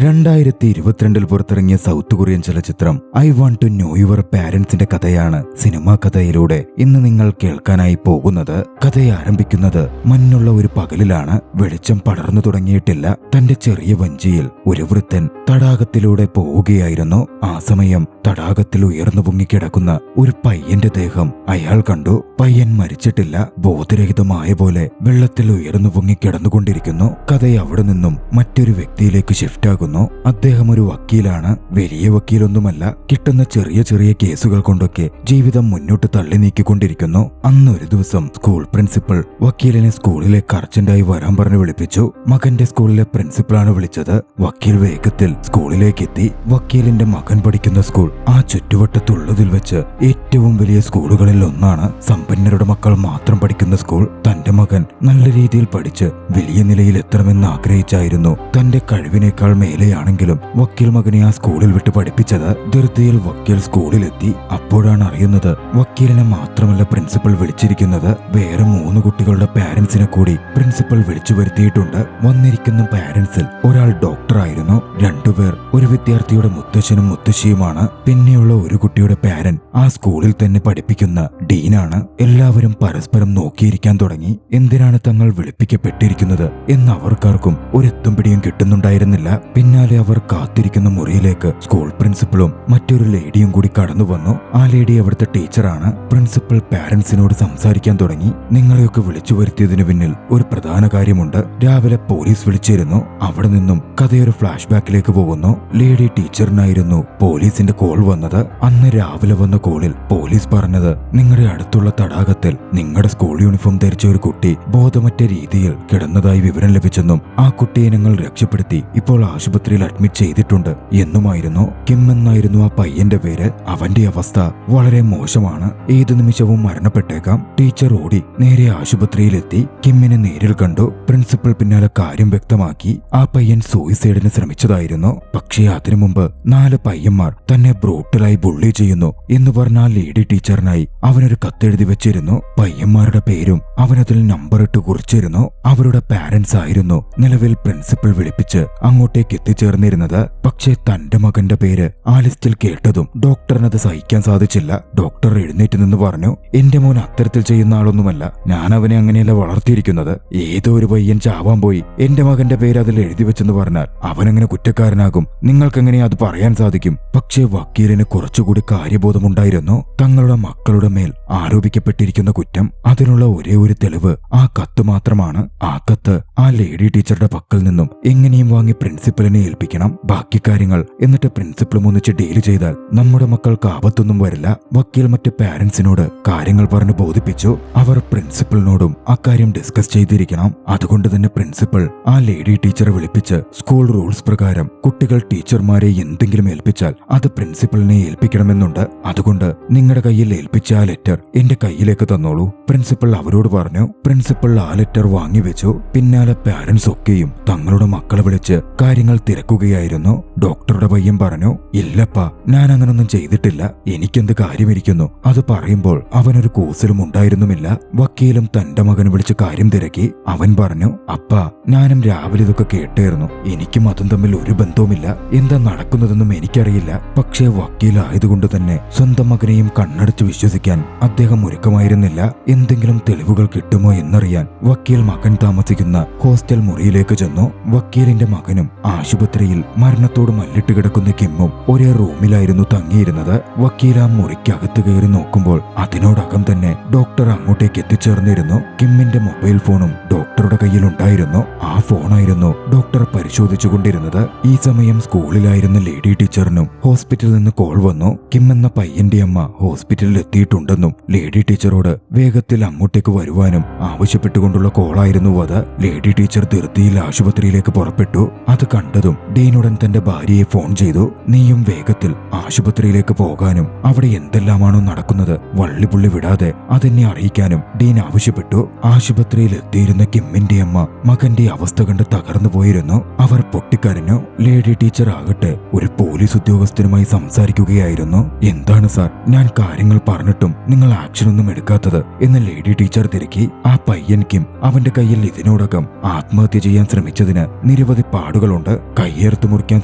2022 പുറത്തിറങ്ങിയ South Korean ചലച്ചിത്രം I want to know your പാരന്റ്സിന്റെ കഥയാണ് സിനിമാ കഥയിലൂടെ ഇന്ന് നിങ്ങൾ കേൾക്കാനായി പോകുന്നത്. കഥയെ ആരംഭിക്കുന്നത് മഞ്ഞുള്ള ഒരു പകലിലാണ്. വെളിച്ചം പടർന്നു തുടങ്ങിയിട്ടില്ല. തന്റെ ചെറിയ വഞ്ചിയിൽ ഒരു വൃദ്ധൻ തടാകത്തിലൂടെ പോവുകയായിരുന്നു. ആ സമയം തടാകത്തിൽ ഉയർന്നു പൊങ്ങിക്കിടക്കുന്ന ഒരു പയ്യന്റെ ദേഹം അയാൾ കണ്ടു. പയ്യൻ മരിച്ചിട്ടില്ല, ബോധരഹിതമായ പോലെ വെള്ളത്തിൽ ഉയർന്നു പൊങ്ങിക്കിടന്നുകൊണ്ടിരിക്കുന്നു. കഥ അവിടെ നിന്നും മറ്റൊരു വ്യക്തിയിലേക്ക് ഷിഫ്റ്റ് ആകുന്നു. അദ്ദേഹം ഒരു വക്കീലാണ്. വലിയ വക്കീലൊന്നുമല്ല. കിട്ടുന്ന ചെറിയ ചെറിയ കേസുകൾ കൊണ്ടൊക്കെ ജീവിതം മുന്നോട്ട് തള്ളി നീക്കിക്കൊണ്ടിരിക്കുന്നു. അന്നൊരു ദിവസം സ്കൂൾ പ്രിൻസിപ്പൽ വക്കീലിനെ സ്കൂളിലേക്ക് അർജന്റായി വരാൻ പറഞ്ഞ് വിളിപ്പിച്ചു. മകന്റെ സ്കൂളിലെ പ്രിൻസിപ്പളാണ് വിളിച്ചത്. വക്കീൽ വേഗത്തിൽ സ്കൂളിലേക്ക് എത്തി. വക്കീലിന്റെ മകൻ പഠിക്കുന്ന സ്കൂൾ ആ ചുറ്റുവട്ടത്തുള്ളതിൽ വെച്ച് ഏറ്റവും വലിയ സ്കൂളുകളിൽ ഒന്നാണ്. സമ്പന്നരുടെ മക്കൾ മാത്രം പഠിക്കുന്ന സ്കൂൾ. തന്റെ മകൻ നല്ല രീതിയിൽ പഠിച്ച് വലിയ നിലയിൽ എത്തണമെന്ന് ആഗ്രഹിച്ചായിരുന്നു. തന്റെ കഴിവിനേക്കാൾ മേലെയാണെങ്കിലും വക്കീൽ മകനെ ആ സ്കൂളിൽ വിട്ട് പഠിപ്പിച്ചത്. ധൃതിയിൽ വക്കീൽ സ്കൂളിലെത്തി. അപ്പോഴാണ് അറിയുന്നത് വക്കീലിനെ മാത്രമല്ല പ്രിൻസിപ്പൽ വിളിച്ചിരിക്കുന്നത്, വേറെ 3 കുട്ടികളുടെ പാരന്റ്സിനെ കൂടി പ്രിൻസിപ്പൽ വിളിച്ചു വരുത്തിയിട്ടുണ്ട്. വന്നിരിക്കുന്ന പാരന്റ്സിൽ ഒരാൾ ഡോക്ടറായിരുന്നു. 2 പേർ ഒരു വിദ്യാർത്ഥിയുടെ മുത്തശ്ശനും മുത്തശ്ശിയുമാണ്. പിന്നെയുള്ള ഒരു കുട്ടിയുടെ പാരന്റ് ആ സ്കൂളിൽ തന്നെ പഠിപ്പിക്കുന്ന ഡീനാണ്. എല്ലാവരും പരസ്പരം നോക്കിയിരിക്കാൻ തുടങ്ങി. എന്തിനാണ് തങ്ങൾ വിളിപ്പിക്കപ്പെട്ടിരിക്കുന്നത് എന്ന് അവർക്കാർക്കും ഒരെത്തും പിടിയും കിട്ടുന്നുണ്ടായിരുന്നില്ല. പിന്നാലെ അവർ കാത്തിരിക്കുന്ന മുറിയിലേക്ക് സ്കൂൾ പ്രിൻസിപ്പളും മറ്റൊരു ലേഡിയും കൂടി കടന്നു വന്നു. ആ ലേഡി അവിടുത്തെ ടീച്ചറാണ്. പ്രിൻസിപ്പൽ പാരന്റ്സിനോട് സംസാരിക്കാൻ തുടങ്ങി. നിങ്ങളെയൊക്കെ വിളിച്ചു വരുത്തിയതിനു പിന്നിൽ ഒരു പ്രധാന കാര്യമുണ്ട്. രാവിലെ പോലീസ് വിളിച്ചിരുന്നു. അവിടെ നിന്നും കഥയൊരു ഫ്ലാഷ് ബാക്കിലേക്ക് പോകുന്നു. ലേഡി ടീച്ചറിനായിരുന്നു പോലീസിന്റെ കോൾ വന്നത്. അന്ന് രാവിലെ വന്ന കോളിൽ പോലീസ് പറഞ്ഞത് നിങ്ങളുടെ അടുത്തുള്ള തടാകത്തിൽ നിങ്ങളുടെ സ്കൂൾ യൂണിഫോം ധരിച്ച ഒരു കുട്ടി ബോധമറ്റ രീതിയിൽ കിടന്നതായി വിവരം ലഭിച്ചെന്നും ആ കുട്ടിയെ ഞങ്ങൾ രക്ഷപ്പെടുത്തി ഇപ്പോൾ ആശുപത്രിയിൽ അഡ്മിറ്റ് ചെയ്തിട്ടുണ്ട് എന്നുമായിരുന്നു. കിം എന്നായിരുന്നു ആ പയ്യന്റെ പേര്. അവന്റെ അവസ്ഥ വളരെ മോശമാണ്. ഏതു നിമിഷവും മരണപ്പെട്ടേക്കാം. ടീച്ചർ ഓടി നേരെ ആശുപത്രിയിലെത്തി. കിമ്മിനെ നേരിൽ കണ്ടു. പ്രിൻസിപ്പൽ പിന്നാലെ കാര്യം വ്യക്തമാക്കി. ആ പയ്യൻ സൂയിസൈഡിന് ശ്രമിച്ചതായിരുന്നു. പക്ഷേ അതിനു മുമ്പ് 4 പയ്യന്മാർ തന്നെ ബ്രൂട്ടലായി ബുള്ളി ചെയ്യുന്നു എന്ന് പറഞ്ഞ ആ ലേഡി ടീച്ചറിനായി അവനൊരു കത്തെഴുതി വെച്ചിരുന്നു. പയ്യന്മാരുടെ പേരും അവനതിൽ നമ്പർ ഇട്ട് കുറിച്ചിരുന്നു. അവരുടെ പാരന്റ്സ് ആയിരുന്നു നിലവിൽ പ്രിൻസിപ്പൽ വിളിപ്പിച്ച് അങ്ങോട്ടേക്ക് എത്തിച്ചേർന്നിരുന്നത്. പക്ഷേ തന്റെ മകന്റെ പേര് ആ ലിസ്റ്റിൽ കേട്ടതും ഡോക്ടറിനത് സഹിക്കാൻ സാധിച്ചില്ല. ഡോക്ടർ എഴുന്നേറ്റ് നിന്ന് പറഞ്ഞു, എന്റെ മോൻ അത്തരത്തിൽ ചെയ്യുന്ന ആളൊന്നുമല്ല. ഞാൻ അവനെ അങ്ങനെയല്ല വളർത്തിയിരിക്കുന്നത്. ഏതോ ഒരു പയ്യൻ ചാവാൻ പോയി എന്റെ മകന്റെ പേര് അതിൽ എഴുതി വെച്ചെന്ന് പറഞ്ഞാൽ അവനെങ്ങനെ കുറ്റക്കാരനാകും? നിങ്ങൾക്കെങ്ങനെ അത് പറയാൻ സാധിക്കും? പക്ഷേ വക്കീലിന് കുറച്ചുകൂടി കാര്യബോധമുണ്ടായിരുന്നു. തങ്ങളുടെ മക്കളുടെ മേൽ ആരോപിക്കപ്പെട്ടിരിക്കുന്ന കുറ്റം, അതിനുള്ള ഒരേ ഒരു തെളിവ് ആ കത്ത് മാത്രമാണ്. ആ കത്ത് ആ ലേഡി ടീച്ചറുടെ പക്കൽ നിന്നും എങ്ങനെയും വാങ്ങി പ്രിൻസിപ്പലിനെ ഏൽപ്പിക്കണം. ബാക്കി കാര്യങ്ങൾ എന്നിട്ട് പ്രിൻസിപ്പലും ഒന്നിച്ച് ഡീൽ ചെയ്താൽ നമ്മുടെ മക്കൾക്ക് ആപത്തൊന്നും വരില്ല. വക്കീൽ മറ്റ് പാരന്റ്സിനോട് കാര്യങ്ങൾ പറഞ്ഞ് ബോധിപ്പിച്ചു. അവർ പ്രിൻസിപ്പലിനോടും അക്കാര്യം ഡിസ്കസ് ചെയ്തിരിക്കണം. അതുകൊണ്ട് തന്നെ പ്രിൻസിപ്പൽ ആ ലേഡി ടീച്ചറെ വിളിപ്പിച്ച് സ്കൂൾ റൂൾസ് പ്രകാരം കുട്ടികൾ ടീച്ചർമാരെ എന്തെങ്കിലും ഏൽപ്പിച്ചാൽ അത് പ്രിൻസിപ്പലിനെ ഏൽപ്പിക്കണമെന്നുണ്ട്. അതുകൊണ്ട് നിങ്ങളുടെ കയ്യിൽ ഏൽപ്പിച്ച ആ ലെറ്റർ എന്റെ കയ്യിലേക്ക് തന്നോളൂ പ്രിൻസിപ്പൽ അവരോട് പറഞ്ഞു. പ്രിൻസിപ്പൽ ആ ലെറ്റർ വാങ്ങിവെച്ചു. പിന്നാലെ പാരന്റ്സ് ഒക്കെയും തങ്ങളുടെ മക്കളെ വിളിച്ച് കാര്യങ്ങൾ തിരക്കുകയായിരുന്നു. ഡോക്ടറുടെ പയ്യൻ പറഞ്ഞു, ഇല്ലപ്പാ, ഞാൻ അങ്ങനൊന്നും ചെയ്തിട്ടില്ല. എനിക്കെന്ത് കാര്യമിരിക്കുന്നു? അത് പറയുമ്പോൾ അവനൊരു കൂസലും ഉണ്ടായിരുന്നുമില്ല. വക്കീലും തന്റെ മകനെ വിളിച്ച് കാര്യം തിരക്കി. അവൻ പറഞ്ഞു, അപ്പാ, ഞാനും രാവിലെ ഇതൊക്കെ കേട്ടായിരുന്നു. എനിക്കും അതും തമ്മിൽ ഒരു ബന്ധവുമില്ല. എന്താ നടക്കുന്നതെന്നും എനിക്കറിയില്ല. പക്ഷേ വക്കീലായതുകൊണ്ട് തന്നെ സ്വന്തം മകനെയും കണ്ണടച്ച് വിശ്വസിക്കാൻ അദ്ദേഹം ഒരുക്കമായിരുന്നില്ല. എന്തെങ്കിലും തെളിവുകൾ കിട്ടുമോ എന്നറിയാൻ വക്കീൽ മകൻ താമസിക്കുന്ന ഹോസ്റ്റൽ മുറിയിലേക്ക് ചെന്നു. വക്കീലിന്റെ മകനും ആശുപത്രിയിൽ മരണത്തോട് മല്ലിട്ട് കിടക്കുന്ന കിമ്മും ഒരേ റൂമിലായിരുന്നു തങ്ങിയിരുന്നത്. വക്കീൽ ആ മുറിക്കകത്ത് കയറി നോക്കുമ്പോൾ അതിനോടകം തന്നെ ഡോക്ടർ അങ്ങോട്ടേക്ക് എത്തിച്ചേർന്നിരുന്നു. കിമ്മിന്റെ മൊബൈൽ ഫോണും ഡോക്ടറുടെ കയ്യിലുണ്ടായിരുന്നു. ആ ഫോണായിരുന്നു ഡോക്ടർ പരിശോധിച്ചുകൊണ്ടിരുന്നത്. ഈ സമയം സ്കൂളിലായിരുന്ന ലേഡി ടീച്ചറിനും ഹോസ്പിറ്റലിൽ നിന്ന് കോൾ വന്നു. കിം എന്ന പയ്യന്റെ അമ്മ ഹോസ്പിറ്റലിൽ എത്തിയിട്ടുണ്ടെന്നും ലേഡി ടീച്ചറോട് വേഗത്തിൽ അങ്ങോട്ടേക്ക് വരുവാനും ആവശ്യപ്പെട്ടുകൊണ്ടുള്ള കോളായിരുന്നു അത്. ലേഡി ടീച്ചർ ധൃതിയിൽ ആശുപത്രിയിലേക്ക് പുറപ്പെട്ടു. അത് കണ്ടതും ഡീനുടൻ തന്റെ ഭാര്യയെ ഫോൺ ചെയ്തു. നീയും വേഗത്തിൽ ആശുപത്രിയിലേക്ക് പോകാനും അവിടെ എന്തെല്ലാമാണോ നടക്കുന്നത് വള്ളിപുള്ളി വിടാതെ അതെന്നെ അറിയിക്കാനും ഡീൻ ആവശ്യപ്പെട്ടു. ആശുപത്രിയിൽ എത്തിയിരുന്ന കിമ്മിനെ കിമ്മിന്റെ അമ്മ മകന്റെ അവസ്ഥ കണ്ട് തകർന്നു പോയിരുന്നു. അവർ പൊട്ടിക്കരഞ്ഞു. ലേഡി ടീച്ചർ ആകട്ടെ ഒരു പോലീസ് ഉദ്യോഗസ്ഥനുമായി സംസാരിക്കുകയായിരുന്നു. എന്താണ് സാർ, ഞാൻ കാര്യങ്ങൾ പറഞ്ഞിട്ടും നിങ്ങൾ ആക്ഷൻ ഒന്നും എടുക്കാത്തത് എന്ന് ലേഡി ടീച്ചർ തിരക്കി. ആ പയ്യൻ കിം, അവന്റെ കയ്യിൽ ഇതിനോടകം ആത്മഹത്യ ചെയ്യാൻ ശ്രമിച്ചതിന് നിരവധി പാടുകളുണ്ട്. കയ്യേർത്ത് മുറിക്കാൻ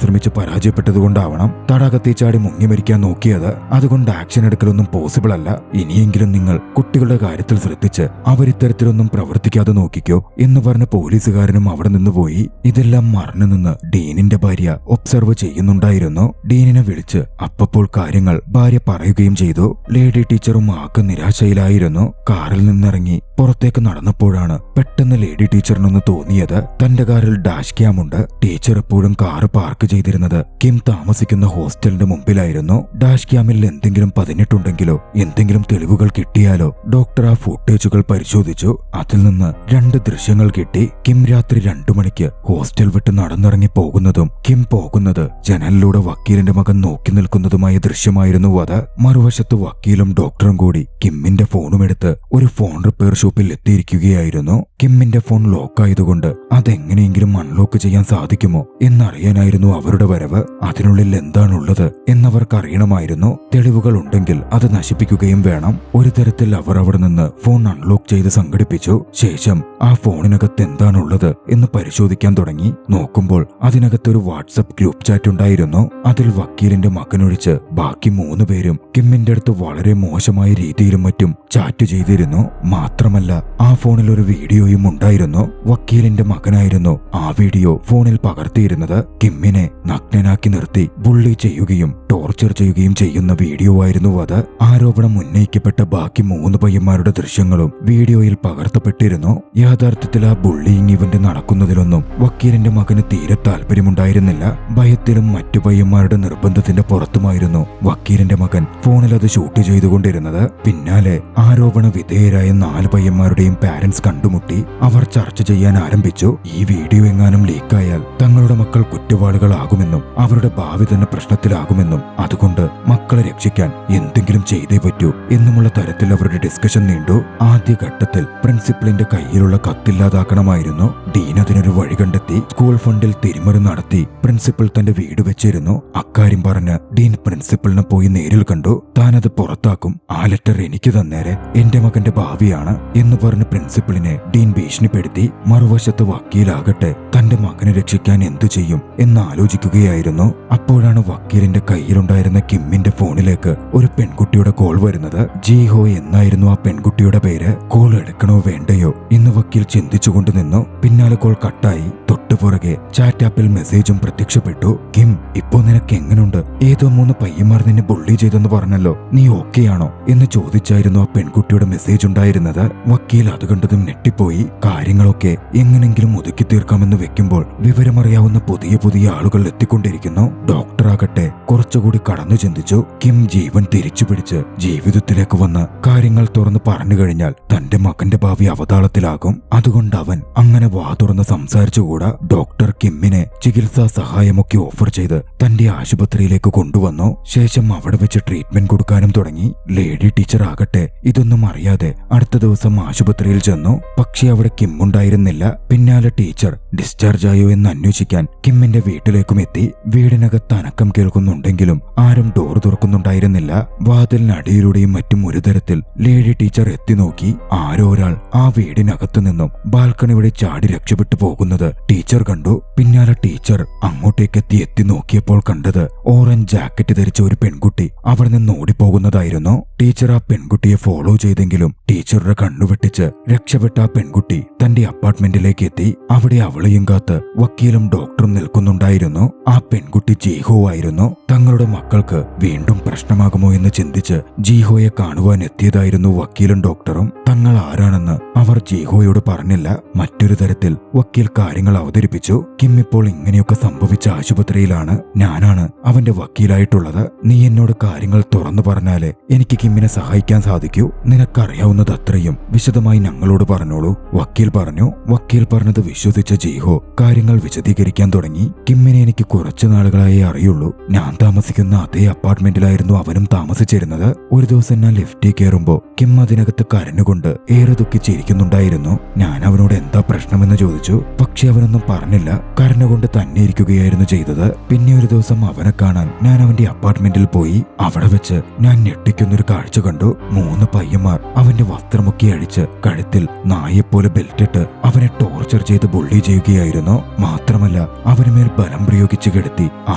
ശ്രമിച്ച് പരാജയപ്പെട്ടതുകൊണ്ടാവണം തടാകത്തെ ചാടി മുങ്ങി മരിക്കാൻ നോക്കിയത്. അതുകൊണ്ട് ആക്ഷൻ എടുക്കലൊന്നും പോസിബിൾ അല്ല. ഇനിയെങ്കിലും നിങ്ങൾ കുട്ടികളുടെ കാര്യത്തിൽ ശ്രദ്ധിച്ച് അവരിത്തരത്തിലൊന്നും പ്രവർത്തിക്കാതെ നോക്കിക്കോ എന്ന് പറഞ്ഞ പോലീസുകാരനും അവിടെ നിന്ന് പോയി. ഇതെല്ലാം മറന്നു നിന്ന് ഡീനിന്റെ ഭാര്യ ഒബ്സർവ് ചെയ്യുന്നുണ്ടായിരുന്നു. ഡീനിനെ വിളിച്ച് അപ്പപ്പോൾ കാര്യങ്ങൾ ഭാര്യ പറയുകയും ചെയ്തു. ലേഡി ടീച്ചറും ആകെ നിരാശയിലായിരുന്നു. കാറിൽ നിന്നിറങ്ങി പുറത്തേക്ക് നടന്നപ്പോഴാണ് പെട്ടെന്ന് ലേഡി ടീച്ചറിനൊന്ന് തോന്നിയത്. തന്റെ കാറിൽ ഡാഷ് ക്യാം ഉണ്ട്. ടീച്ചർ എപ്പോഴും കാറ് പാർക്ക് ചെയ്തിരുന്നത് കിം താമസിക്കുന്ന ഹോസ്റ്റലിന്റെ മുമ്പിലായിരുന്നു. ഡാഷ് ക്യാമിൽ എന്തെങ്കിലും പതിഞ്ഞിട്ടുണ്ടെങ്കിലോ എന്തെങ്കിലും തെളിവുകൾ കിട്ടിയാലോ ഡോക്ടർ ആ ഫുട്ടേജുകൾ പരിശോധിച്ചു. അതിൽ നിന്ന് 2 ദൃശ്യങ്ങൾ കിട്ടി. കിം രാത്രി 2 മണിക്ക് ഹോസ്റ്റൽ വിട്ട് നടന്നിറങ്ങി പോകുന്നതും കിം പോകുന്നത് ജനലിലൂടെ വക്കീലിന്റെ മകൻ നോക്കി നിൽക്കുന്നതുമായ ദൃശ്യമായിരുന്നു അത്. മറുവശത്ത് വക്കീലും ഡോക്ടറും കൂടി കിമ്മിന്റെ ഫോണും എടുത്ത് ഒരു ഫോൺ റിപ്പയർ ഷോപ്പിൽ എത്തിയിരിക്കുകയായിരുന്നു. കിമ്മിന്റെ ഫോൺ ലോക്കായതുകൊണ്ട് അതെങ്ങനെയെങ്കിലും അൺലോക്ക് ചെയ്യാൻ സാധിക്കുമോ എന്നറിയാനായിരുന്നു അവരുടെ വരവ്. അതിനുള്ളിൽ എന്താണുള്ളത് എന്നവർക്ക് അറിയണമായിരുന്നു. തെളിവുകൾ ഉണ്ടെങ്കിൽ അത് നശിപ്പിക്കുകയും വേണം. ഒരു തരത്തിൽ അവർ അവിടെ നിന്ന് ഫോൺ അൺലോക്ക് ചെയ്ത് സംഘടിപ്പിച്ചു. ശേഷം ആ ഫോണിനകത്ത് എന്താണുള്ളത് എന്ന് പരിശോധിക്കാൻ തുടങ്ങി. നോക്കുമ്പോൾ അതിനകത്തൊരു വാട്സപ്പ് ഗ്രൂപ്പ് ചാറ്റ് ഉണ്ടായിരുന്നു. അതിൽ വക്കീലിന്റെ മകനൊഴിച്ച് ബാക്കി 3 പേരും കിമ്മിന്റെ അടുത്ത് വളരെ മോശമായ രീതിയിലും മറ്റും ചാറ്റ് ചെയ്തിരുന്നു. മാത്രമല്ല ആ ഫോണിൽ ഒരു വീഡിയോയും ഉണ്ടായിരുന്നു. വക്കീലിന്റെ മകനായിരുന്നു ആ വീഡിയോ ഫോണിൽ പകർത്തിയിരുന്നത്. കിമ്മിനെ നഗ്നനാക്കി നിർത്തി ബുള്ളി ചെയ്യുകയും ടോർച്ചർ ചെയ്യുകയും ചെയ്യുന്ന വീഡിയോ ആയിരുന്നു അത്. ആരോപണം ഉന്നയിക്കപ്പെട്ട ബാക്കി 3 പയ്യന്മാരുടെ ദൃശ്യങ്ങളും വീഡിയോയിൽ പകർത്തപ്പെട്ടിരുന്നു. യഥാർത്ഥത്തിൽ ആ ബുള്ളിയിങ് ഇവന്റ് നടക്കുന്നതിലൊന്നും വക്കീലിന്റെ മകന് തീരെ താല്പര്യമുണ്ടായിരുന്നില്ല. ഭയത്തിലും മറ്റു പയ്യന്മാരുടെ നിർബന്ധത്തിന്റെ പുറത്തുമായിരുന്നു വക്കീലിന്റെ മകൻ ഫോണിൽ അത് ഷൂട്ട് ചെയ്തുകൊണ്ടിരുന്നത്. പിന്നാലെ ആരോപണ വിധേയരായ 4 പയ്യന്മാരുടെയും പാരന്റ്സ് കണ്ടുമുട്ടി. അവർ ചർച്ച ചെയ്യാൻ ആരംഭിച്ചു. ഈ വീഡിയോ എങ്ങാനും ലീക്കായാൽ തങ്ങളുടെ മക്കൾ കുറ്റവാളികളാകുമെന്നും അവരുടെ ഭാവി തന്നെ പ്രശ്നത്തിലാകുമെന്നും അതുകൊണ്ട് മക്കളെ രക്ഷിക്കാൻ എന്തെങ്കിലും ചെയ്തേ പറ്റൂ എന്നുമുള്ള തരത്തിൽ അവരുടെ ഡിസ്കഷൻ നീണ്ടു. ആദ്യഘട്ടത്തിൽ പ്രിൻസിപ്പലിന്റെ കയ്യിലുള്ള കത്തില്ലാതാക്കണമായിരുന്നു. ഡീൻ അതിനൊരു വഴി കണ്ടെത്തി. സ്കൂൾ ഫണ്ടിൽ തിരിമറി നടത്തി പ്രിൻസിപ്പൽ തന്റെ വീട് വെച്ചിരുന്നു. അക്കാര്യം പറഞ്ഞ് ഡീൻ പ്രിൻസിപ്പലിനെ പോയി നേരിൽ കണ്ടു. താനത് പുറത്താക്കും, ആ ലെറ്റർ എനിക്ക് തന്നേരെ, എന്റെ മകന്റെ ഭാവിയാണ് എന്ന് പറഞ്ഞ് പ്രിൻസിപ്പലിനെ ഡീൻ ഭീഷണിപ്പെടുത്തി. മറുവശത്ത് വക്കീലാകട്ടെ തന്റെ മകനെ രക്ഷിക്കാൻ എന്തു ചെയ്യും എന്നാലോചിക്കുകയായിരുന്നു. അപ്പോഴാണ് വക്കീലിന്റെ കയ്യിലുണ്ടായിരുന്ന കിമ്മിന്റെ ഫോണിലേക്ക് ഒരു പെൺകുട്ടിയുടെ കോൾ വരുന്നത്. ജീഹോ എന്നായിരുന്നു ആ പെൺകുട്ടിയുടെ പേര്. കോൾ എടുക്കണോ വേണ്ടയോ എന്ന് വക്കീൽ ചിന്തിച്ചുകൊണ്ട് നിന്നു. പിന്നാലെ കോൾ കട്ടായി. തൊട്ടുപുറകെ ചാറ്റ് ആപ്പിൽ മെസ്സേജും പ്രത്യക്ഷപ്പെട്ടു. കിം, ഇപ്പോ നിനക്ക് എങ്ങനുണ്ട്? ഏതോ 3 പയ്യന്മാർ നിന്നെ ബുള്ളി ചെയ്തെന്ന് പറഞ്ഞല്ലോ, നീ ഓക്കെയാണോ എന്ന് ചോദിച്ചായിരുന്നു ആ പെൺകുട്ടിയുടെ മെസ്സേജ് ഉണ്ടായിരുന്നത്. വക്കീൽ അത് കണ്ടതും ഞെട്ടിപ്പോയി. കാര്യങ്ങളൊക്കെ എങ്ങനെങ്കിലും ഒതുക്കി തീർക്കാമെന്ന് വെക്കുമ്പോൾ വിവരമറിയാവുന്ന പുതിയ ആളുകൾ എത്തിക്കൊണ്ടിരിക്കുന്നു. ഡോക്ടറാകട്ടെ കുറച്ചുകൂടി കടന്നു ചിന്തിച്ചു. കിം ജീവൻ തിരിച്ചു പിടിച്ച് ജീവിതത്തിലേക്ക് വന്ന് കാര്യങ്ങൾ തുറന്ന് പറഞ്ഞു കഴിഞ്ഞാൽ തന്റെ മകന്റെ ഭാവി അവതാളത്തിലാകും. അതുകൊണ്ട് അവൻ അങ്ങനെ വാ തുറന്ന് സംസാരിച്ചുകൂടാ. ഡോക്ടർ കിമ്മിനെ ചികിത്സാ സഹായമൊക്കെ ഓഫർ ചെയ്ത് തന്റെ ആശുപത്രിയിലേക്ക് കൊണ്ടുവന്നു. ശേഷം അവിടെ വെച്ച് ട്രീറ്റ്മെന്റ് കൊടുക്കാനും തുടങ്ങി. ലേഡി ടീച്ചർ ആകട്ടെ ഇതൊന്നും അറിയാതെ അടുത്ത ദിവസം ആശുപത്രിയിൽ ചെന്നു. പക്ഷെ അവിടെ കിം ഉണ്ടായിരുന്നില്ല. പിന്നാലെ ടീച്ചർ ഡിസ്ചാർജ് ആയോ എന്ന് അന്വേഷിക്കാൻ കിമ്മിന്റെ വീട്ടിലേക്കും എത്തി. വീടിനകത്ത് അനക്കം കേൾക്കുന്നുണ്ടെങ്കിലും ആരും ഡോർ തുറക്കുന്നുണ്ടായിരുന്നില്ല. വാതിലിനടിയിലൂടെയും മറ്റും ഒരു തരത്തിൽ ലേഡി ടീച്ചർ എത്തി നോക്കി. ആരോ ഒരാൾ ആ വീടിനകത്തു നിന്നും ബാൽക്കണി വഴി ചാടി രക്ഷപ്പെട്ടു പോകുന്നത് ടീച്ചർ കണ്ടു. പിന്നാലെ ടീച്ചർ അങ്ങോട്ടേക്ക് എത്തി നോക്കിയപ്പോൾ കണ്ടത് ഓറഞ്ച് ജാക്കറ്റ് ധരിച്ച ഒരു പെൺകുട്ടി അവിടെ നിന്ന് ഓടിപ്പോകുന്നതായിരുന്നു. ടീച്ചർ ആ പെൺകുട്ടിയെ ഫോളോ ചെയ്തെങ്കിലും ടീച്ചറുടെ കണ്ണുവെട്ടിച്ച് രക്ഷപ്പെട്ട ആ പെൺകുട്ടി തന്റെ അപ്പാർട്ട്മെന്റിലേക്ക് എത്തി. അവിടെ അവളെയും കാത്ത് വക്കീലും ഡോക്ടറും നിൽക്കുന്നുണ്ടായിരുന്നു. ആ പെൺകുട്ടി ജീഹോ ആയിരുന്നു. തങ്ങളുടെ മക്കൾക്ക് വീണ്ടും പ്രശ്നമാകുമോ എന്ന് ചിന്തിച്ച് ജീഹോയെ കാണുവാൻ എത്തിയതായിരുന്നു വക്കീലും ഡോക്ടറും. തങ്ങൾ ആരാണെന്ന് അവർ ജീഹോയോട് പറഞ്ഞില്ല. മറ്റൊരു തരത്തിൽ വക്കീൽ കാര്യങ്ങൾ അവതരിപ്പിച്ചു. കിം ഇപ്പോൾ ഇങ്ങനെയൊക്കെ സംഭവിച്ച ആശുപത്രിയിലാണ്. ഞാനാണ് അവന്റെ വക്കീലായിട്ടുള്ളത്. നീ എന്നോട് കാര്യങ്ങൾ തുറന്നു പറഞ്ഞാലേ എനിക്ക് കിമ്മിനെ സഹായിക്കാൻ സാധിക്കൂ. നിനക്കറിയാവുന്നത് അത്രയും വിശദമായി ഞങ്ങളോട് പറഞ്ഞോളൂ. വക്കീൽ പറഞ്ഞു. വക്കീൽ പറഞ്ഞത് വിശ്വസിച്ച ജീഹോ കാര്യങ്ങൾ വിശദീകരിക്കാൻ തുടങ്ങി. കിമ്മിനെ എനിക്ക് കുറച്ചു നാളുകളായേ അറിയുള്ളൂ. ഞാൻ താമസിക്കുന്ന അതേ അപ്പാർട്ട്മെന്റിലായിരുന്നു അവനും താമസിച്ചിരുന്നത്. ഒരു ദിവസം ഞാൻ ലിഫ്റ്റിൽ കയറുമ്പോ കിം അതിനകത്ത് കരഞ്ഞുകൊണ്ട് ഏറെ ദുഃഖിച്ചിരിക്കുന്നുണ്ടായിരുന്നു. ഞാൻ അവനോട് എന്താ പ്രശ്നമെന്ന് ചോദിച്ചു. പക്ഷെ അവനൊന്നും പറഞ്ഞില്ല. കരഞ്ഞുകൊണ്ട് തന്നെ ഇരിക്കുകയായിരുന്നു ചെയ്തത്. പിന്നെ ഒരു ദിവസം അവനെ കാണാൻ ഞാൻ അവന്റെ അപ്പാർട്ട്മെന്റിൽ പോയി. അവിടെ വെച്ച് ഞാൻ ഞെട്ടിക്കുന്നൊരു കാഴ്ച കണ്ടു. 3 പയ്യന്മാർ അവന്റെ വസ്ത്രമൊക്കെ അഴിച്ച് കഴുത്തിൽ നായെപ്പോലെ ബെൽറ്റിട്ട് അവനെ ടോർച്ചർ ചെയ്ത് ബുള്ളി ചെയ്യുകയായിരുന്നു. മാത്രമല്ല അവന് മേൽ ബലം പ്രയോഗിച്ച് കിടത്തി ആ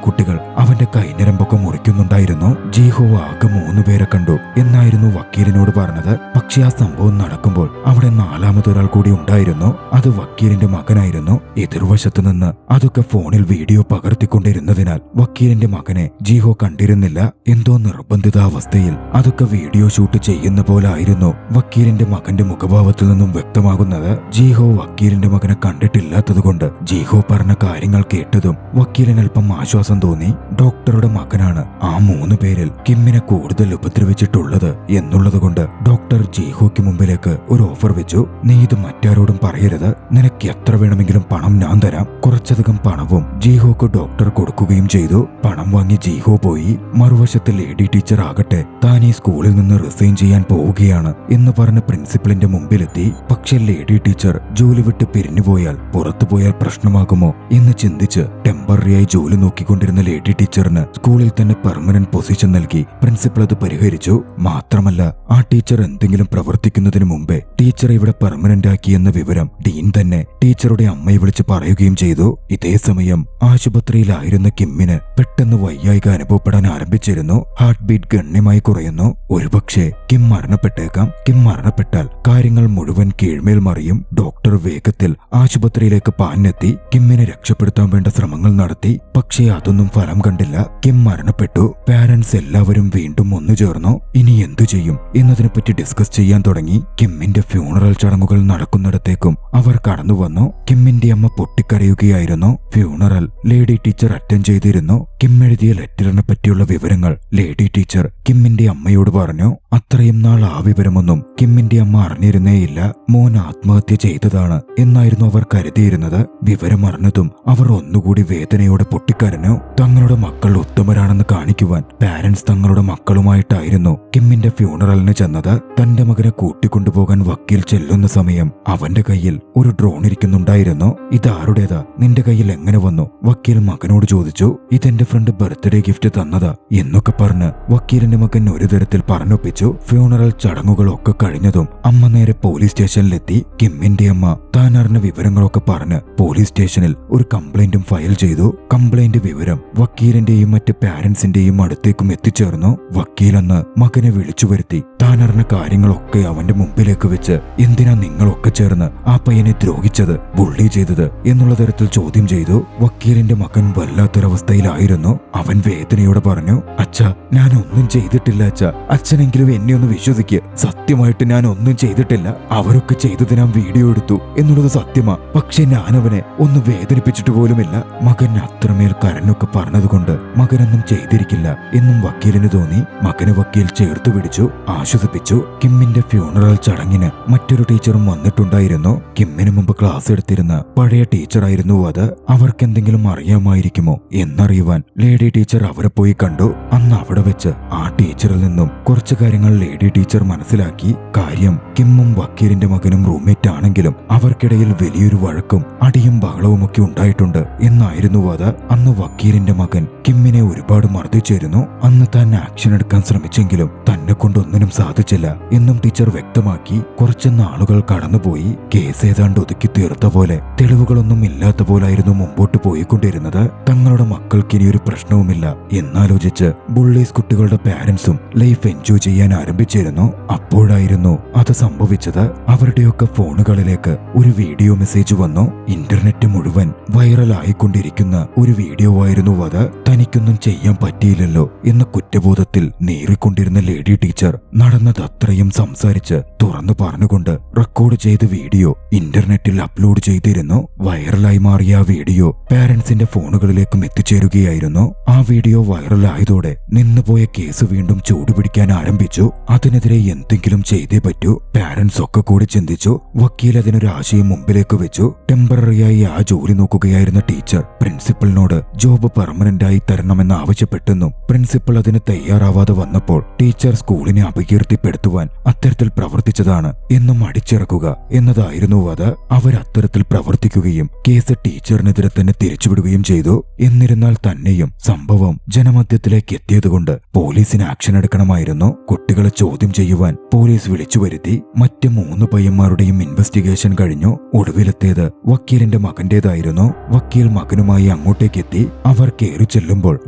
കുട്ടികൾ അവന്റെ കൈനരമ്പൊക്കെ മുറിക്കുന്നുണ്ടായിരുന്നു. ജീഹോ ആകെ 3 പേരെ കണ്ടു എന്നായിരുന്നു വക്കീലിനോട് പറഞ്ഞത്. പക്ഷെ ആ സംഭവം നടക്കുമ്പോൾ അവിടെ 4ാമതൊരാൾ കൂടി ഉണ്ടായിരുന്നു. അത് വക്കീലിന്റെ മകനായിരുന്നു. എതിർവശത്ത് നിന്ന് അതൊക്കെ ഫോണിൽ വീഡിയോ പകർത്തിക്കൊണ്ടിരുന്നതിനാൽ വക്കീലിന്റെ മകനെ ജീഹോ കണ്ടിരുന്നില്ല. എന്തോ നിർബന്ധിതാവസ്ഥയിൽ അതൊക്കെ വീഡിയോ ഷൂട്ട് ചെയ്യുന്ന പോലെ ആയിരുന്നു വക്കീലിന്റെ മകന്റെ മുഖഭാവത്തിൽ നിന്നും വ്യക്തമാകുന്നത്. ജീഹോ വക്കീലിന്റെ മകനെ കണ്ടിട്ടില്ലാത്തതുകൊണ്ട് ജീഹോ പറഞ്ഞ കാര്യങ്ങൾ കേട്ടതും വക്കീലിന് അല്പം ആശ്വാസം തോന്നി. ഡോക്ടറുടെ മകനാണ് ആ 3 പേരിൽ കിമ്മിനെ കൂടുതൽ ഉപദ്രവിച്ചിട്ടുള്ളത് എന്നുള്ളതുകൊണ്ട് ഡോക്ടർ ജീഹോയ്ക്ക് മുമ്പിലേക്ക് ഒരു ഓഫർ വെച്ചു. നീ ഇത് മറ്റാരോടും പറയരുത്. നിനക്ക് എത്ര വേണമെങ്കിലും പണം ഞാൻ തരാം. കുറച്ചധികം പണവും ജീഹോക്ക് ഡോക്ടർ കൊടുക്കുകയും ചെയ്തു. പണം വാങ്ങി ജീഹോ പോയി. മറുവശത്ത് ലേഡി ടീച്ചർ ആകട്ടെ താൻ ഈ സ്കൂളിൽ നിന്ന് റിസൈൻ ചെയ്യാൻ പോവുകയാണ് എന്ന് പറഞ്ഞ് പ്രിൻസിപ്പലിന്റെ മുമ്പിലെത്തി. പക്ഷെ ലേഡി ടീച്ചർ ജോലി വിട്ട് പിരിഞ്ഞുപോയാൽ പുറത്തുപോയാൽ പ്രശ്നമാകുമോ എന്ന് ചിന്തിച്ച് ടെമ്പററിയായി ജോലി നോക്കിക്കൊണ്ടിരുന്ന ലേഡി ടീച്ചറിന് സ്കൂളിൽ തന്നെ പെർമനന്റ് പൊസിഷൻ നൽകി പ്രിൻസിപ്പൽ അത് പരിഹരിച്ചു. മാത്രമല്ല ആ ടീച്ചർ എന്തെങ്കിലും പ്രവർത്തിക്കുന്നതിന് മുമ്പേ ടീച്ചർ ഇവിടെ പെർമനന്റ് ആക്കിയെന്ന വിവരം ഡീൻ തന്നെ ടീച്ചറുടെ അമ്മയെ വിളിച്ച് പറയുകയും ചെയ്തു. ഇതേ സമയം ആശുപത്രിയിലായിരുന്ന കിമ്മിന് പെട്ടെന്ന് വയ്യായിക അനുഭവപ്പെടാൻ ആരംഭിച്ചിരുന്നു. ഹാർട്ട് ബീറ്റ് ഗണ്യമായി കുറയുന്നു. ഒരുപക്ഷെ കിം മരണപ്പെട്ടേക്കാം. കിം മരണപ്പെട്ടാൽ കാര്യങ്ങൾ മുഴുവൻ കീഴ്മേൽ മറിയും. ഡോക്ടർ വേഗത്തിൽ ആശുപത്രിയിലേക്ക് പാഞ്ഞെത്തി കിമ്മിനെ രക്ഷപ്പെടുത്താൻ വേണ്ട ശ്രമങ്ങൾ നടത്തി. പക്ഷേ അതൊന്നും ഫലം കണ്ടില്ല. കിം മരണപ്പെട്ടു. പാരന്റ്സ് എല്ലാവരും വീണ്ടും ഒന്നുചേർന്നു. ഇനി എന്തു ചെയ്യും എന്നതിനെപ്പറ്റി ഡിസ്കസ് ചെയ്യാൻ തുടങ്ങി. കിമ്മിന്റെ ഫ്യൂണറൽ ചടങ്ങുകൾ നടക്കുന്നിടത്തേക്കും അവർ കടന്നു വന്നു. കിമ്മിന്റെ അമ്മ പൊട്ടിക്കരയുകയായിരുന്നു. ഫ്യൂണറൽ ലേഡി ടീച്ചർ അറ്റൻഡ് ചെയ്തിരുന്നു. കിം എഴുതിയ ലെറ്ററിനെ പറ്റിയുള്ള വിവരങ്ങൾ ലേഡി ടീച്ചർ കിമ്മിന്റെ അമ്മയോട് പറഞ്ഞു. അത്രയും നാൾ ആ വിവരമൊന്നും കിമ്മിന്റെ അമ്മ അറിഞ്ഞിരുന്നേയില്ല. മോൻ ആത്മഹത്യ ചെയ്തതാണ് എന്നായിരുന്നു അവർ കരുതിയിരുന്നത്. വിവരമറിഞ്ഞതും അവർ ഒന്നുകൂടി വേദനയോടെ പൊട്ടിക്കരഞ്ഞു. തങ്ങളുടെ മക്കൾ ഉത്തമരാണെന്ന് കാണിക്കുവാൻ പാരന്റ്സ് തങ്ങളുടെ മക്കളുമായിട്ടായിരുന്നു കിമ്മിന്റെ ഫ്യൂണറലിന് ചെന്നത്. തന്റെ മകനെ കൂട്ടിക്കൊണ്ടുപോകാൻ വക്കീൽ ചെല്ലുന്ന സമയം അവന്റെ കയ്യിൽ ഒരു ഡ്രോൺ ഇരിക്കുന്നുണ്ടായിരുന്നു. ഇതാരുടേതാ? നിന്റെ കയ്യിൽ എങ്ങനെ വന്നു? വക്കീൽ മകനോട് ചോദിച്ചു. ഇതെന്റെ ഫ്രണ്ട് ബർത്ത്ഡേ ഗിഫ്റ്റ് തന്നതാ എന്നൊക്കെ പറഞ്ഞ് വക്കീലിന്റെ മകൻ ഒരു തരത്തിൽ പറഞ്ഞൊപ്പിച്ചു. ഫ്യൂണറൽ ചടങ്ങുകളൊക്കെ കഴിഞ്ഞതും അമ്മ നേരെ പോലീസ് സ്റ്റേഷനിലെത്തി. കിമ്മിന്റെ അമ്മ താൻ അറിഞ്ഞ വിവരങ്ങളൊക്കെ പറഞ്ഞ് പോലീസ് സ്റ്റേഷനിൽ ഒരു കംപ്ലൈന്റും ഫയൽ ചെയ്തു. കംപ്ലൈന്റ് വിവരം വക്കീലിന്റെയും മറ്റ് പാരന്റ്സിന്റെയും അടുത്തേക്കും എത്തിച്ചേർന്നു. വക്കീലെന്ന് മകനെ വിളിച്ചു വരുത്തി താൻ അറിഞ്ഞ കാര്യങ്ങളൊക്കെ അവന്റെ മുമ്പിലേക്ക് വെച്ച് എന്തിനാ നിങ്ങളൊക്കെ ചേർന്ന് ആ പയ്യനെ ദ്രോഹിച്ചത്, ബുള്ളി ചെയ്തത് എന്നുള്ള തരത്തിൽ ചോദ്യം ചെയ്തു. വക്കീലിന്റെ മകൻ വല്ലാത്തൊരവസ്ഥയിലായിരുന്നു. അവൻ വേദനയോടെ പറഞ്ഞു, അച്ഛാ ഞാൻ ഒന്നും ചെയ്തിട്ടില്ല അച്ഛാ. അച്ഛനെങ്കിലും എന്നെ ഒന്ന് വിശ്വസിക്ക്. സത്യമായിട്ട് ഞാൻ ഒന്നും ചെയ്തിട്ടില്ല. അവരൊക്കെ ചെയ്തത് ഞാൻ വീഡിയോ എടുത്തു എന്നുള്ളത് സത്യമാ. പക്ഷെ ഞാനവനെ ഒന്ന് വേദനിപ്പിച്ചിട്ട് പോലുമില്ല. മകൻ അത്രമേൽ കരഞ്ഞൊക്കെ പറഞ്ഞതുകൊണ്ട് മകനൊന്നും ചെയ്തിരിക്കില്ല എന്നും വക്കീലിന് തോന്നി. മകനെ വക്കീൽ ചേർത്ത് പിടിച്ചു, ആശ്വസിപ്പിച്ചു. കിമ്മിന്റെ ഫ്യൂണറൽ ചടങ്ങിന് മറ്റൊരു ടീച്ചറും വന്നിട്ടുണ്ടായിരുന്നു. കിമ്മിന് മുമ്പ് ക്ലാസ് എടുത്തിരുന്ന പഴയ ടീച്ചറായിരുന്നു അത്. അവർക്കെന്തെങ്കിലും അറിയാമായിരിക്കുമോ എന്നറിയുവാൻ ലേഡി ടീച്ചർ അവരെ പോയി കണ്ടു. അന്ന് അവിടെ വെച്ച് ആ ടീച്ചറിൽ നിന്നും കുറച്ചു കാര്യങ്ങൾ ലേഡി ടീച്ചർ മനസ്സിലാക്കി. കാര്യം കിമ്മും വക്കീലിന്റെ മകനും റൂംമേറ്റ് ആണെങ്കിലും അവർക്കിടയിൽ വലിയൊരു വഴക്കും അടിയും ബഹളവുമൊക്കെ ഉണ്ടായിട്ടുണ്ട് എന്നായിരുന്നു അത്. അന്ന് വക്കീലിന്റെ മകൻ കിമ്മിനെ ഒരുപാട് മർദ്ദിച്ചിരുന്നു. അന്ന് താൻ ആക്ഷൻ എടുക്കാൻ ശ്രമിച്ചെങ്കിലും തന്നെ കൊണ്ടൊന്നിനും സാധിച്ചില്ല എന്നും ടീച്ചർ വ്യക്തമാക്കി. കുറച്ച് നാളുകൾ കടന്നുപോയി. കേസ് ഏതാണ്ട് ഒതുക്കി തീർത്ത പോലെ, തെളിവുകളൊന്നും ഇല്ലാത്ത പോലായിരുന്നു മുമ്പോട്ട് പോയിക്കൊണ്ടിരുന്നത്. തങ്ങളുടെ മക്കൾക്ക് ഇനിയൊരു പ്രശ്നവുമില്ല എന്നാലോചിച്ച് ബുള്ളീസ് കുട്ടികളുടെ പാരന്റ്സും ലൈഫ് എൻജോയ് ചെയ്യാൻ ആരംഭിച്ചിരുന്നു. അപ്പോഴായിരുന്നു അത് സംഭവിച്ചത്. അവരുടെയൊക്കെ ഫോണുകളിലേക്ക് ഒരു വീഡിയോ മെസ്സേജ് വന്നു. ഇന്റർനെറ്റ് മുഴുവൻ വൈറലായിക്കൊണ്ടിരിക്കുന്ന ഒരു വീഡിയോ ആയിരുന്നു അത്. തനിക്കൊന്നും ചെയ്യാൻ പറ്റിയില്ലല്ലോ എന്ന കുറ്റബോധത്തിൽ നേറിക്കൊണ്ടിരുന്ന ലേഡി ടീച്ചർ നടന്നത് അത്രയും സംസാരിച്ച് തുറന്നു പറഞ്ഞുകൊണ്ട് റെക്കോർഡ് ചെയ്ത വീഡിയോ ഇന്റർനെറ്റിൽ അപ്ലോഡ് ചെയ്തിരുന്നു. വൈറലായി മാറിയ ആ വീഡിയോ പാരന്റ്സിന്റെ ഫോണുകളിലേക്കും എത്തിച്ചേരുകയായിരുന്നു. ഉണ്ടായിരുന്നു. ആ വീഡിയോ വൈറലായതോടെ നിന്നുപോയ കേസ് വീണ്ടും ചൂടുപിടിക്കാൻ ആരംഭിച്ചു. അതിനെതിരെ എന്തെങ്കിലും ചെയ്തേ പറ്റൂ. പാരന്റ്സ് ഒക്കെ കൂടി ചിന്തിച്ചു. വക്കീൽ അതിനൊരു ആശയം മുമ്പിലേക്ക് വെച്ചു. ടെമ്പററിയായി ആ ജോലി നോക്കുകയായിരുന്ന ടീച്ചർ പ്രിൻസിപ്പലിനോട് ജോബ് പെർമനന്റായി തരണമെന്ന് ആവശ്യപ്പെട്ടെന്നും പ്രിൻസിപ്പൽ അതിന് തയ്യാറാവാതെ വന്നപ്പോൾ ടീച്ചർ സ്കൂളിനെ അപകീർത്തിപ്പെടുത്തുവാൻ അത്തരത്തിൽ പ്രവർത്തിച്ചതാണ് എന്നും അടിച്ചിറക്കുക എന്നതായിരുന്നു അത്. അവരത്തരത്തിൽ പ്രവർത്തിക്കുകയും കേസ് ടീച്ചറിനെതിരെ തന്നെ തിരിച്ചുവിടുകയും ചെയ്തു. എന്നിരുന്നാൽ തന്നെയും സംഭവം ജനമധ്യത്തിലേക്ക് എത്തിയതുകൊണ്ട് പോലീസിന് ആക്ഷൻ എടുക്കണമായിരുന്നു. കുട്ടികളെ ചോദ്യം ചെയ്യുവാൻ പോലീസ് വിളിച്ചു വരുത്തി. മറ്റ് 3 പയ്യന്മാരുടെയും ഇൻവെസ്റ്റിഗേഷൻ കഴിഞ്ഞു. ഒടുവിലത്തേത് വക്കീലിന്റെ മകന്റേതായിരുന്നു. വക്കീൽ മകനുമായി അങ്ങോട്ടേക്കെത്തി. അവർ കയറി ചെല്ലുമ്പോൾ